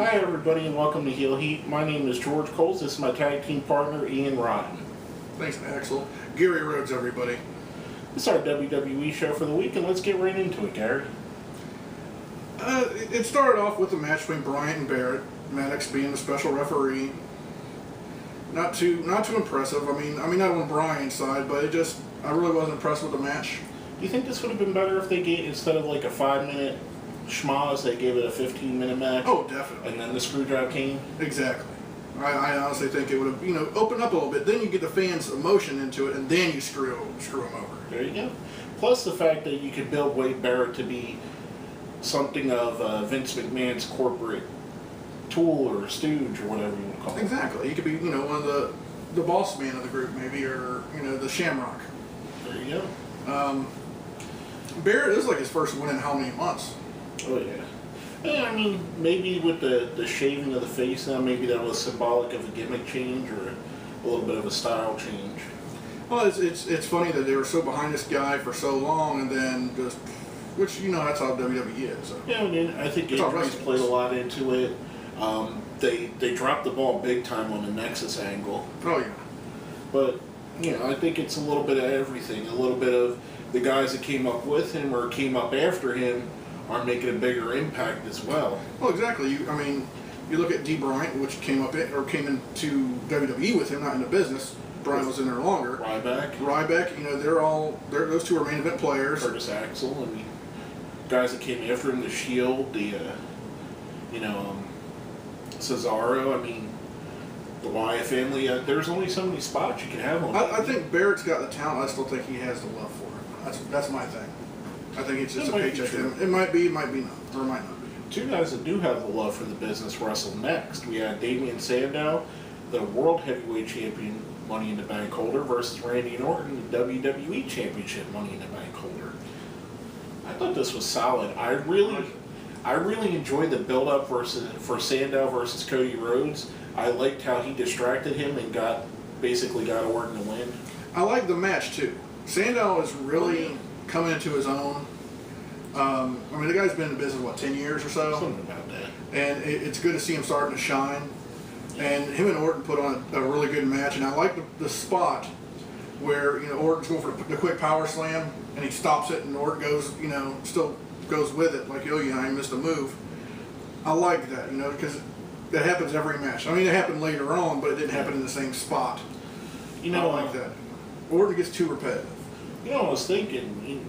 Hi everybody and welcome to Heel Heat. My name is George Coles. This is my tag team partner Ian Ryan. Thanks, Axel. Gary Rhodes, everybody. This is our WWE show for the week, and let's get right into it, Gary. It started off with a match between Bryan and Barrett. Maddox being the special referee. Not too impressive. I mean, not on Bryan's side, but I really wasn't impressed with the match. Do you think this would have been better if they gave, instead of like a 5-minute schmoz, they gave it a 15-minute match? Oh, definitely. And then the Screwdrive Kane? Exactly. I honestly think it would have, opened up a little bit. Then you get the fans' emotion into it, and then you screw them over. There you go. Plus the fact that you could build Wade Barrett to be something of Vince McMahon's corporate tool or stooge or whatever you want to call it. Exactly. He could be, one of the boss man of the group, maybe, or the Shamrock. There you go. Barrett, this is like his first win in how many months? Oh yeah. Yeah, I mean, maybe with the shaving of the face now, maybe that was symbolic of a gimmick change or a little bit of a style change. Well, it's funny that they were so behind this guy for so long, and then just, which that's how WWE is. So. Yeah, I mean, I think injuries played a lot into it. They dropped the ball big time on the Nexus angle. Oh yeah. But I think it's a little bit of everything. A little bit of the guys that came up with him or came up after him are making a bigger impact as well. Well, exactly. You look at D. Bryant, which came into WWE with him, not in the business. Bryan was in there longer. Ryback, those two are main event players. Curtis Axel, I mean, guys that came after him, the Shield, Cesaro. I mean, the Wyatt family. There's only so many spots you can have on. I think Barrett's got the talent. I still think he has the love for it. That's my thing. I think it's just a paycheck to him. It might be, not, or it might not be. Two guys that do have the love for the business wrestle next. We had Damian Sandow, the World Heavyweight Champion Money in the Bank holder, versus Randy Orton, the WWE Championship Money in the Bank holder. I thought this was solid. I really enjoyed the build-up for Sandow versus Cody Rhodes. I liked how he distracted him and basically got Orton to win. I like the match too. Sandow is really coming into his own. The guy's been in the business, 10 years or so? Something about that. And it's good to see him starting to shine. And him and Orton put on a really good match. And I like the spot where, Orton's going for the quick power slam, and he stops it, and Orton goes, still goes with it, like, oh yeah, I missed a move. I like that, because that happens every match. I mean, it happened later on, but it didn't happen in the same spot. I like that. Orton gets too repetitive. I was thinking,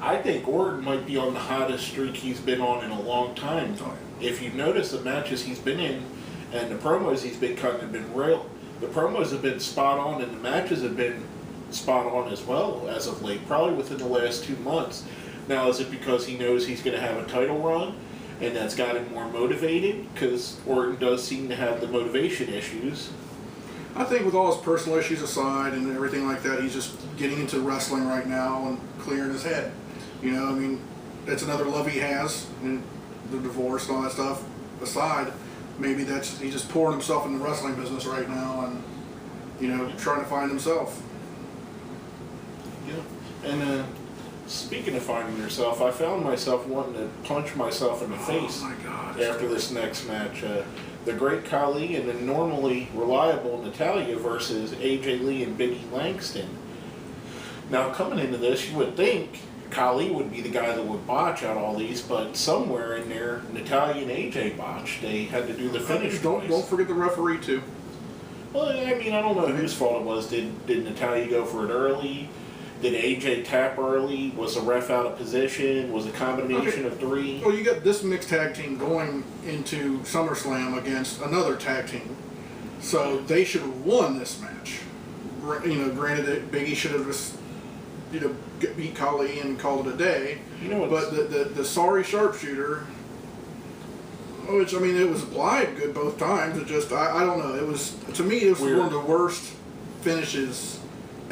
I think Orton might be on the hottest streak he's been on in a long time. Oh, yeah. If you've noticed the matches he's been in and the promos he's been cutting have been real. The promos have been spot on and the matches have been spot on as well as of late, probably within the last 2 months. Now, is it because he knows he's going to have a title run and that's got him more motivated? Because Orton does seem to have the motivation issues. I think with all his personal issues aside and everything like that, he's just getting into wrestling right now and clearing his head. That's another love he has, and the divorce and all that stuff aside, maybe he's just pouring himself in the wrestling business right now and, trying to find himself. Yeah. And speaking of finding yourself, I found myself wanting to punch myself in the face after this next match. The Great Khali and the normally reliable Natalya versus AJ Lee and Big E Langston. Now, coming into this, you would think Khali would be the guy that would botch out all these, but somewhere in there, Natalya and AJ botched. They had to do the finish twice. Don't forget the referee, too. Well, I don't know whose fault it was. Did Natalya go for it early? Did AJ tap early? Was the ref out of position? Was it a combination of three? Well, you got this mixed tag team going into SummerSlam against another tag team. So they should have won this match. Granted that Big E should have just, beat Khali and called it a day. But the sorry sharpshooter, which, it was applied good both times. It just, I don't know. It was, to me, it was weird. One of the worst finishes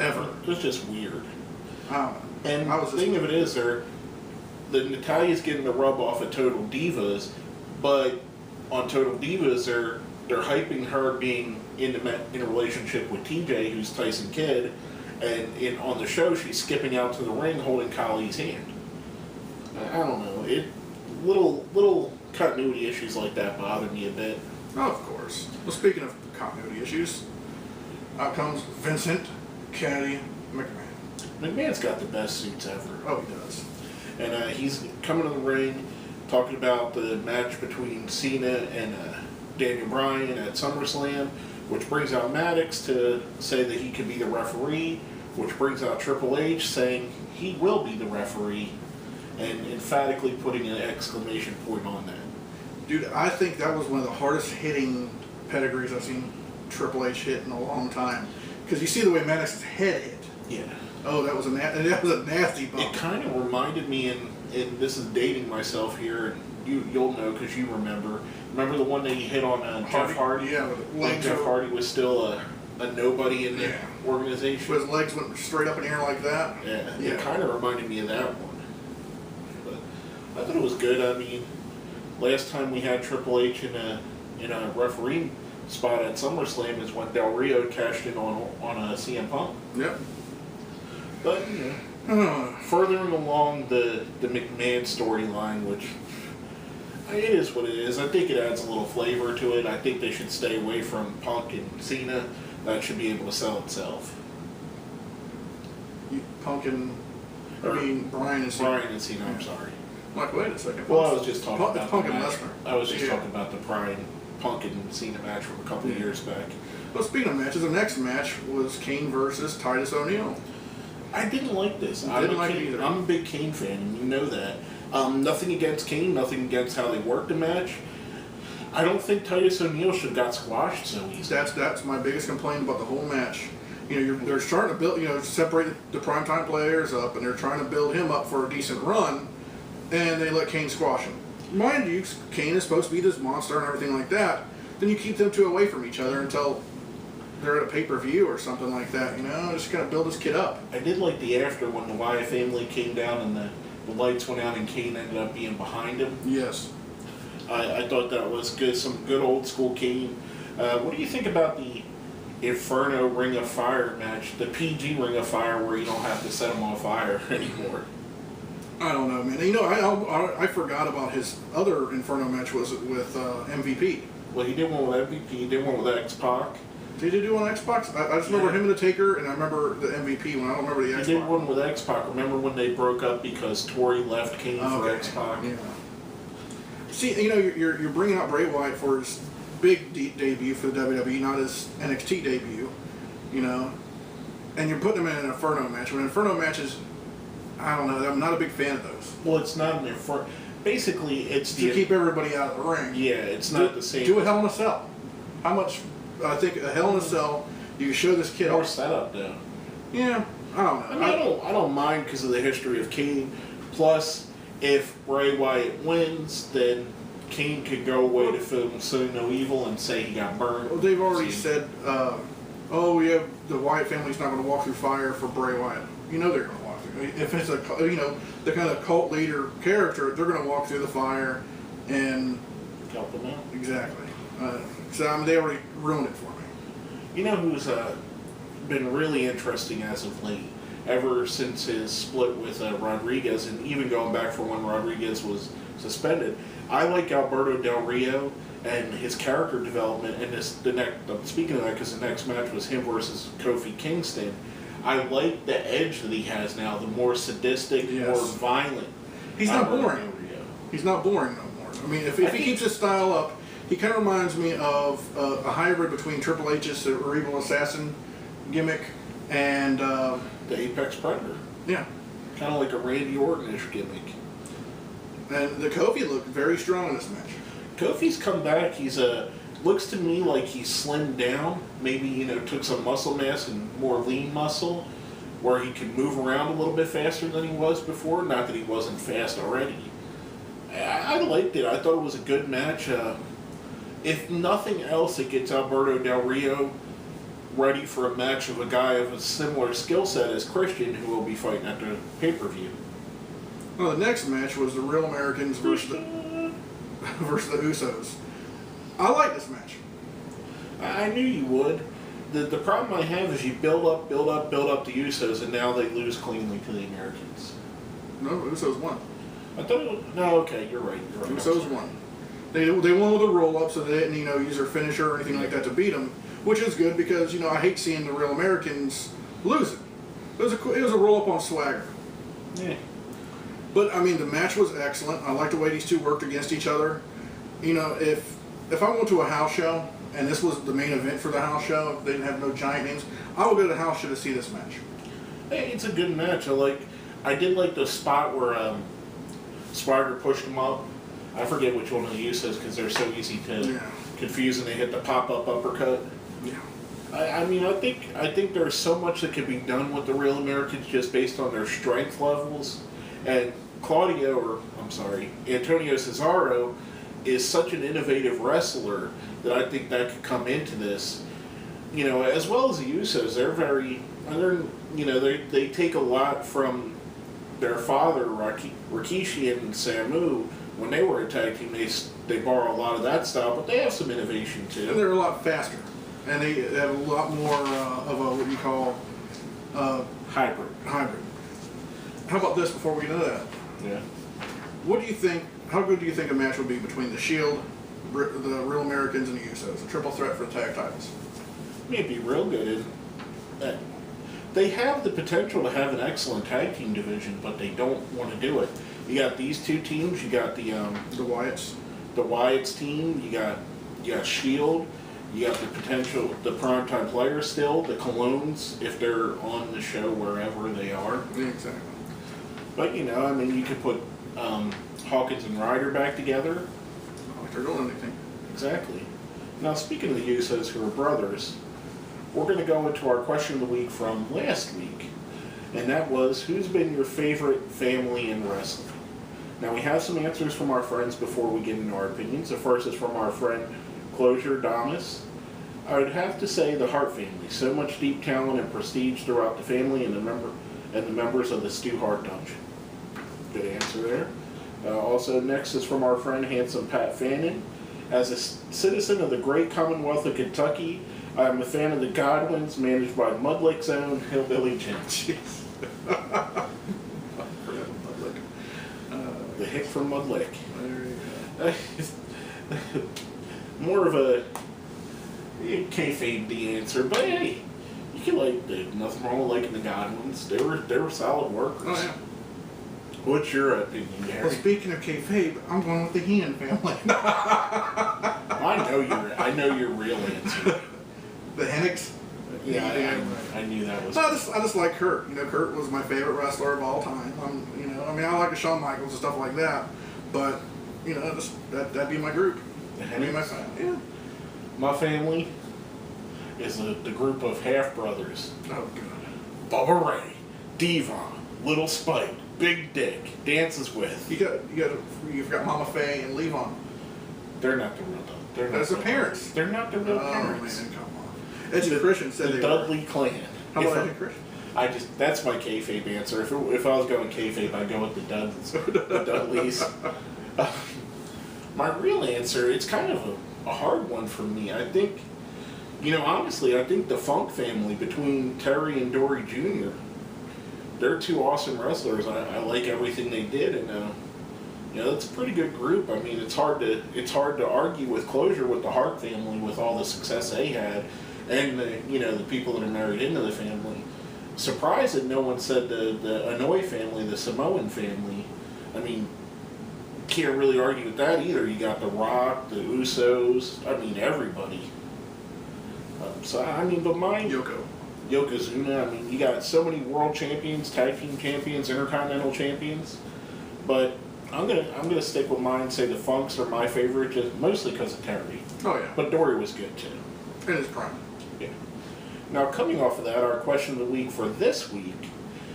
ever. It was just weird. And the thing of it is, the Natalya's getting the rub off of Total Divas, but on Total Divas, they're hyping her being in a relationship with TJ, who's Tyson Kidd, and on the show she's skipping out to the ring holding Khali's hand. I don't know. Little continuity issues like that bother me a bit. Oh, of course. Well, speaking of continuity issues, out comes Vincent Kenny McMahon. McMahon's got the best suits ever. Oh, he does. And he's coming to the ring talking about the match between Cena and Daniel Bryan at SummerSlam, which brings out Maddox to say that he could be the referee, which brings out Triple H saying he will be the referee, and emphatically putting an exclamation point on that. Dude, I think that was one of the hardest hitting pedigrees I've seen Triple H hit in a long time. Because you see the way Maddox's head hit. Yeah. Oh, that was a nasty bump. It kind of reminded me, and this is dating myself here, and you'll know because you remember. Remember the one that he hit on Jeff Hardy? Yeah, when Jeff Hardy was still a nobody in the organization. His legs went straight up in the air like that. Yeah, it kind of reminded me of that one. But I thought it was good. I mean, last time we had Triple H in a referee spot at SummerSlam is when Del Rio cashed in on CM Punk. Yep. But furthering along the McMahon storyline, which it is what it is. I think it adds a little flavor to it. I think they should stay away from Punk and Cena. That should be able to sell itself. Bryan and Cena. Bryan and Cena, I'm sorry. Like, wait a second. Well, I was just talking about Punk the and match. Lesnar. I was just talking about the Bryan, Punk and Cena match from a couple of years back. Well, speaking of matches, the next match was Kane versus Titus O'Neil. I didn't like this. I didn't like it either. I'm a big Kane fan, and you know that. Nothing against Kane, nothing against how they worked the match. I don't think Titus O'Neil should have got squashed so easy. That's my biggest complaint about the whole match. You know, they're trying to build, separate the primetime players up, and they're trying to build him up for a decent run, and they let Kane squash him. Mind you, Kane is supposed to be this monster and everything like that. Then you keep them two away from each other until they're at a pay-per-view or something like that, just kind of build this kid up. I did like the after when the Wyatt family came down and the lights went out and Kane ended up being behind him. Yes. I thought that was good, some good old school Kane. What do you think about the Inferno Ring of Fire match, the PG Ring of Fire where you don't have to set them on fire anymore? I don't know, man. I forgot about his other Inferno match was with MVP. Well, he did one with MVP, he did one with X-Pac. Did he do one on Xbox? I just remember him and the Taker, and I remember the MVP one. I don't remember the Xbox. He did one with X-Pac. Remember when they broke up because Tori left Kane for X-Pac? Yeah. See, you're bringing out Bray Wyatt for his big debut for the WWE, not his NXT debut, and you're putting him in an Inferno match. When Inferno matches, I don't know, I'm not a big fan of those. Well, it's not an Inferno. Basically, it's to keep everybody out of the ring. Yeah, it's not the same. Do a Hell in a Cell. How much? I think a Hell in a Cell. You can show this kid. More setup, though. Yeah, I don't know. I don't mind because of the history of Kane. Plus, if Bray Wyatt wins, then Kane could go away to film So No Evil and say he got burned. Well, they've already said, the Wyatt family's not going to walk through fire for Bray Wyatt. They're going to walk through. If it's the kind of cult leader character, they're going to walk through the fire and help them out. Exactly. They already ruined it for me. You know who's been really interesting as of late, ever since his split with Rodriguez, and even going back for when Rodriguez was suspended. I like Alberto Del Rio and his character development. And I'm speaking of that because the next match was him versus Kofi Kingston. I like the edge that he has now, the more sadistic, more violent. He's not boring. He's not boring no more. I mean, if he keeps his style up, he kind of reminds me of a hybrid between Triple H's Cerebral Assassin gimmick and the Apex Predator. Yeah. Kind of like a Randy Orton-ish gimmick. And the Kofi looked very strong in this match. Kofi's come back. He's looks to me like he's slimmed down. Maybe, took some muscle mass and more lean muscle where he can move around a little bit faster than he was before. Not that he wasn't fast already. I liked it. I thought it was a good match. If nothing else, it gets Alberto Del Rio ready for a match of a guy of a similar skill set as Christian, who will be fighting at the pay-per-view. Well, the next match was the Real Americans versus the Usos. I like this match. I knew you would. The problem I have is you build up the Usos, and now they lose cleanly to the Americans. No, Usos won. I thought no, okay, you're right. Usos won. They won with a roll-up, so they didn't, use their finisher or anything like that to beat them, which is good because, I hate seeing the Real Americans losing. It was a roll-up on Swagger. Yeah. But, the match was excellent. I like the way these two worked against each other. If I went to a house show, and this was the main event for the house show, if they didn't have no giant names, I would go to the house show to see this match. Hey, it's a good match. I did like the spot where Swagger pushed him up. I forget which one of the Usos because they're so easy to confuse, and they hit the pop-up uppercut. Yeah. I think there's so much that can be done with the Real Americans just based on their strength levels. And Antonio Cesaro is such an innovative wrestler that I think that could come into this. As well as the Usos, they take a lot from their father, Rikishi and Samu. When they were a tag team, they borrow a lot of that style, but they have some innovation too. And they're a lot faster. And they have a lot more of a, what you call, hybrid. How about this before we get into that? Yeah. What do you think, how good do you think a match would be between the Shield, the Real Americans, and the Usos? A triple threat for the tag titles. It'd be real good. They have the potential to have an excellent tag team division, but they don't want to do it. You got these two teams. You got the Wyatts. The Wyatts team. You got Shield. You got the potential, the primetime players still, the Colognes, if they're on the show wherever they are. Yeah, exactly. But you could put Hawkins and Ryder back together. Not like they're doing anything. Exactly. Now, speaking of the Usos, who are brothers, we're going to go into our question of the week from last week, and that was, who's been your favorite family in wrestling? Now, we have some answers from our friends before we get into our opinions. The first is from our friend Closure Damas. I would have to say the Hart family. So much deep talent and prestige throughout the family and the members of the Stu Hart Dungeon. Good answer there. Also, next is from our friend Handsome Pat Fannin. As a citizen of the great Commonwealth of Kentucky, I am a fan of the Godwins, managed by Mudlick's own Hillbilly Jim. The hit from Mudlick. More of a kayfabe the answer, but hey, you can nothing wrong with liking the Godwins. They were solid workers. Oh yeah. What's your opinion, Gary? Well, speaking of kayfabe, I'm going with the Heenan family. I know your real answer. The Hennecks? Yeah, I knew that was. I just like Kurt. Kurt was my favorite wrestler of all time. I like the Shawn Michaels and stuff like that, but that'd be my group. That'd be my family. Yeah. My family is the group of half brothers. Oh God. Bubba Ray, Devon, Little Spike, Big Dick, dances with. You've got Mama Faye and Levon. They're not the real. That's the parents. They're not the real parents. Man, come on. Edgy Christian said the Dudley clan. How about Edgy Christian? That's my kayfabe answer. If I was going kayfabe, I'd go with the Dudleys. My real answer, it's kind of a hard one for me. I think, honestly, I think the Funk family between Terry and Dory Jr., they're two awesome wrestlers. I like everything they did, and it's a pretty good group. It's hard to argue with Closure with the Hart family with all the success they had, and the people that are married into the family. Surprised that no one said the Anoa'i family, the Samoan family. Can't really argue with that either. You got The Rock, the Usos, everybody. But mine... Yokozuna, you got so many world champions, tag team champions, intercontinental champions. But I'm gonna stick with mine, say the Funks are my favorite, just mostly because of Terry. Oh yeah. But Dory was good too. In his prime. Yeah. Now coming off of that, our question of the week for this week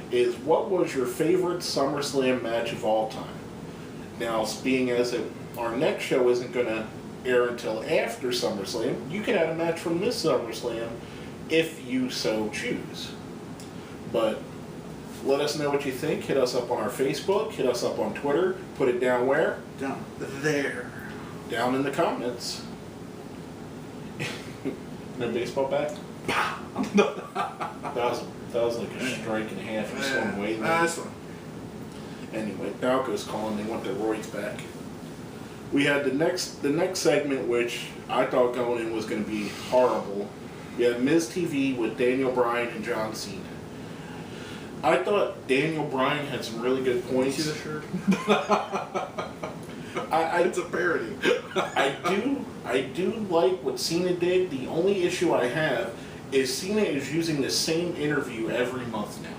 is, what was your favorite SummerSlam match of all time? Now, being as our next show isn't going to air until after SummerSlam, you can add a match from this SummerSlam if you so choose. But let us know what you think. Hit us up on our Facebook. Hit us up on Twitter. Put it down where? Down there. Down in the comments. No baseball bat? that was like a strike and a half. Just one way. That's fine. Anyway, Balco's calling. They want their roids back. We had the next segment, which I thought going in was going to be horrible. We had Miz TV with Daniel Bryan and John Cena. I thought Daniel Bryan had some really good points. See the shirt? It's a parody. I do like what Cena did. The only issue I have is Cena is using the same interview every month now.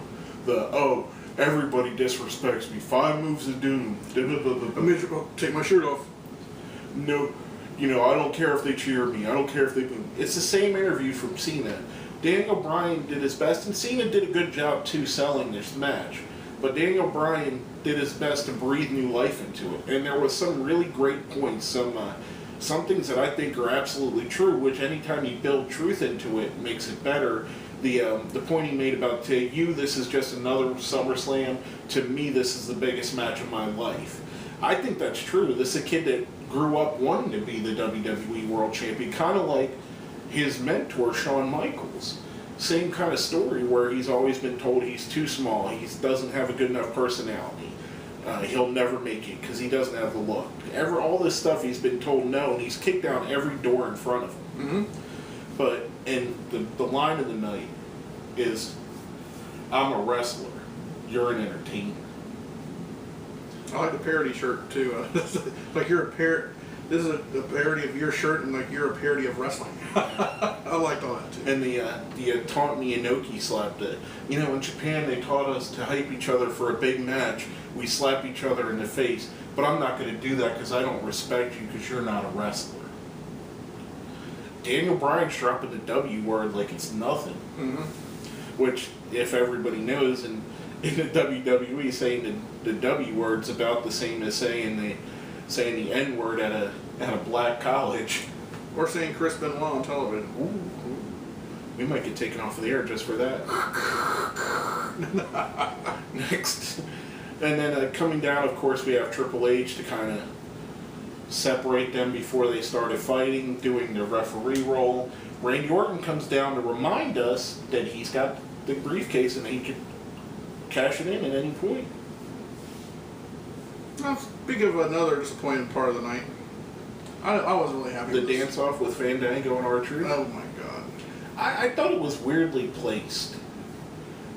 Everybody disrespects me. 5 moves of doom. Take my shirt off. No, I don't care if they cheer me. I don't care if they boo. It's the same interview from Cena. Daniel Bryan did his best, and Cena did a good job too selling this match. But Daniel Bryan did his best to breathe new life into it, and there was some really great points, some things that I think are absolutely true. Which anytime you build truth into it, makes it better. The point he made about to you, this is just another SummerSlam. To me, this is the biggest match of my life. I think that's true. This is a kid that grew up wanting to be the WWE World Champion, kind of like his mentor, Shawn Michaels. Same kind of story where he's always been told he's too small, he doesn't have a good enough personality, he'll never make it because he doesn't have the look. All this stuff he's been told no, and he's kicked down every door in front of him. But, and the line of the night is, I'm a wrestler, you're an entertainer. I like the parody shirt too. Like you're a parody. This is a parody of your shirt, and like you're a parody of wrestling. I liked all that too. And the taunt me Inoki slap. In Japan they taught us to hype each other for a big match. We slap each other in the face, but I'm not going to do that because I don't respect you because you're not a wrestler. Daniel Bryan's dropping the W word like it's nothing. Which, if everybody knows, in the WWE, saying the W word's about the same as saying the N word at a black college. Or saying Chris Benoit on television. Ooh. We might get taken off of the air just for that. Next. And then coming down, of course, we have Triple H to kind of separate them before they started fighting, doing their referee role. Randy Orton comes down to remind us that he's got the briefcase and he could cash it in at any point. Well, speak of another disappointing part of the night, I wasn't really happy with the dance-off with Fandango and R-Truth. Oh my god. I thought it was weirdly placed.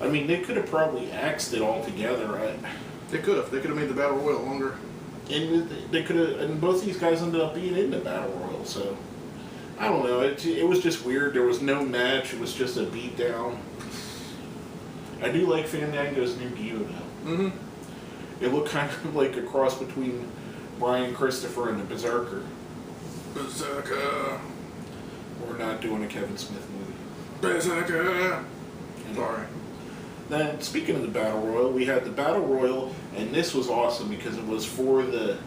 I mean, they could have probably axed it all together. They could have. They could have made the Battle Royal longer. And they could have, and both these guys ended up being in the Battle Royal, so I don't know. It was just weird. There was no match. It was just a beatdown. I do like Fandango's new gear though. It looked kind of like a cross between Brian Christopher and the Berserker. Berserker. We're not doing a Kevin Smith movie. Berserker. Sorry. Then, speaking of the Battle Royal, we had the Battle Royal, and this was awesome because it was for the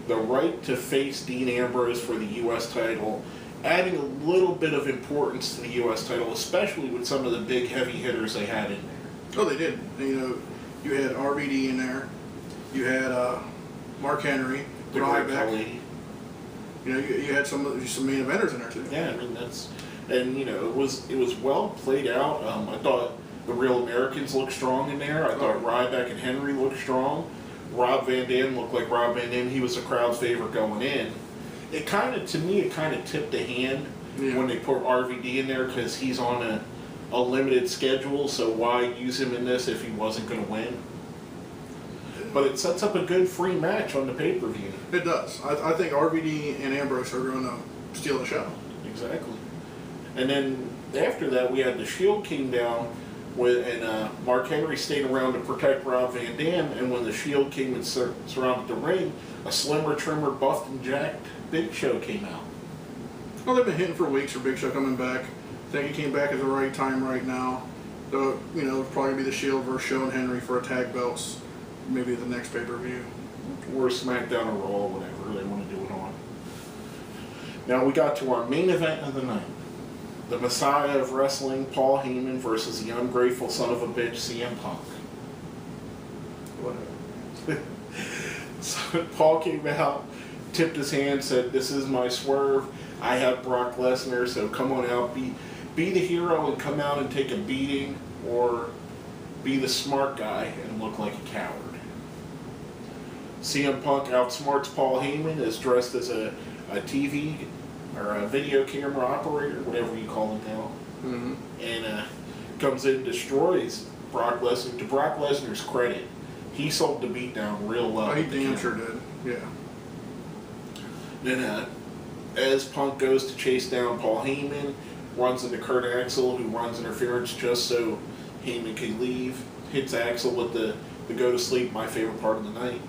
right to face Dean Ambrose for the U.S. title, adding a little bit of importance to the U.S. title, especially with some of the big heavy hitters they had in there. Oh, they did. You had RVD in there. You had Mark Henry, Ryback. You had some main eventers in there too. Yeah, I mean it was well played out. I thought the Real Americans looked strong in there. I thought Ryback and Henry looked strong. Rob Van Dam looked like Rob Van Dam. He was the crowd's favorite going in. It kind of tipped the hand when they put RVD in there because he's on a limited schedule. So why use him in this if he wasn't going to win? But it sets up a good free match on the pay-per-view. It does. I think RVD and Ambrose are going to steal the show. Exactly. And then after that, we had the Shield came down, and Mark Henry stayed around to protect Rob Van Dam. And when the Shield came and surrounded the ring, a slimmer, trimmer, buffed and jacked Big Show came out. Well, they've been hitting for weeks for Big Show coming back. I think he came back at the right time right now. So, it'll probably be the Shield versus Show and Henry for a tag belts. Maybe the next pay-per-view. Or SmackDown or Raw, whatever they want to do it on. Now we got to our main event of the night. The Messiah of Wrestling, Paul Heyman versus the ungrateful son of a bitch, CM Punk. Whatever. So Paul came out, tipped his hand, said, "This is my swerve. I have Brock Lesnar, so come on out, be the hero and come out and take a beating, or be the smart guy and look like a coward." CM Punk outsmarts Paul Heyman, is dressed as a TV or a video camera operator, whatever you call him now, and comes in and destroys Brock Lesnar. To Brock Lesnar's credit, he sold the beatdown real well. Oh, he damn sure did. Yeah. Then, as Punk goes to chase down Paul Heyman, runs into Kurt Axel, who runs interference just so Heyman can leave. Hits Axel with the go to sleep, my favorite part of the night.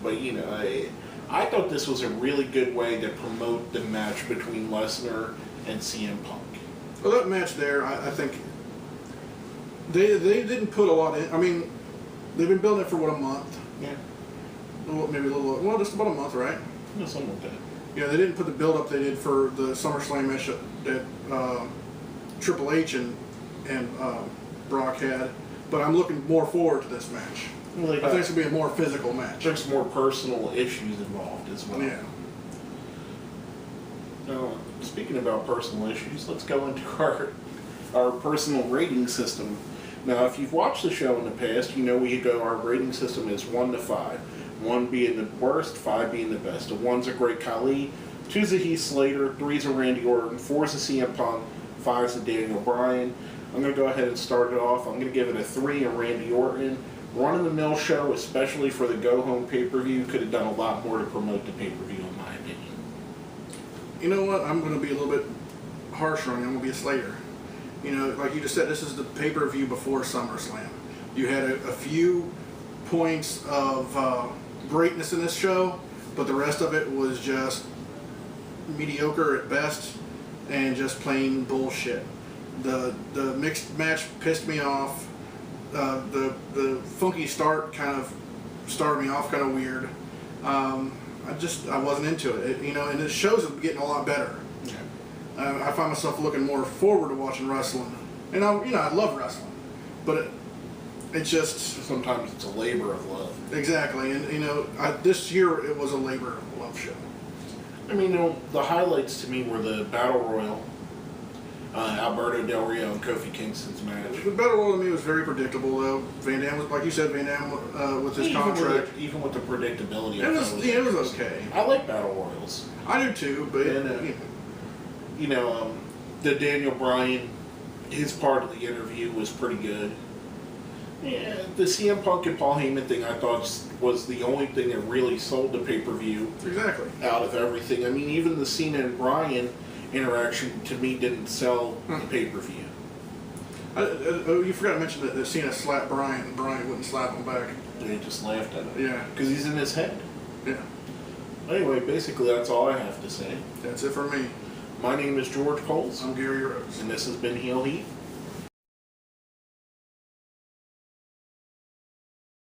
But, you know, I thought this was a really good way to promote the match between Lesnar and CM Punk. Well, that match there, I think they didn't put a lot in. I mean, they've been building it for, what, a month? Yeah. Maybe a little, well, just about a month, right? Yeah, something like that. Yeah, they didn't put the build-up they did for the SummerSlam match that Triple H and Brock had, but I'm looking more forward to this match. Well, I think it's going to be a more physical match. There's more personal issues involved as well. Yeah. Now, speaking about personal issues, let's go into our personal rating system. Now, if you've watched the show in the past, you know our rating system is 1 to 5. 1 being the worst, 5 being the best. A 1's a Great Khali, 2's a Heath Slater, 3's a Randy Orton, 4's a CM Punk, 5's a Daniel Bryan. I'm going to go ahead and start it off. I'm going to give it a 3 in Randy Orton. Run-of-the-mill show, especially for the go-home pay-per-view, could have done a lot more to promote the pay-per-view, in my opinion. You know what? I'm going to be a little bit harsher on you. I'm going to be a Slater. You know, like you just said, this is the pay-per-view before SummerSlam. You had a few points of greatness in this show, but the rest of it was just mediocre at best and just plain bullshit. The mixed match pissed me off. The funky start kind of started me off kind of weird. I wasn't into it. And the shows are getting a lot better. Yeah. I find myself looking more forward to watching wrestling, and I love wrestling, but it's just sometimes it's a labor of love. Exactly, and this year it was a labor of love show. I mean, the highlights to me were the Battle Royal. Alberto Del Rio and Kofi Kingston's match. The Battle Royal to me was very predictable, though. Van Dam was, like you said, with his contract. Even with the predictability, it was okay. I like Battle Royals. I do too, but the Daniel Bryan, his part of the interview was pretty good. Yeah, the CM Punk and Paul Heyman thing I thought was the only thing that really sold the pay-per-view. Exactly. Out of everything. I mean, even the Cena and Bryan interaction to me didn't sell the pay-per-view. You forgot to mention that Cena slapped Bryan and Bryan wouldn't slap him back. They just laughed at him. Yeah. Because he's in his head. Yeah. Anyway, basically that's all I have to say. That's it for me. My name is George Coles. I'm Gary Rhodes. And this has been Heel Heat.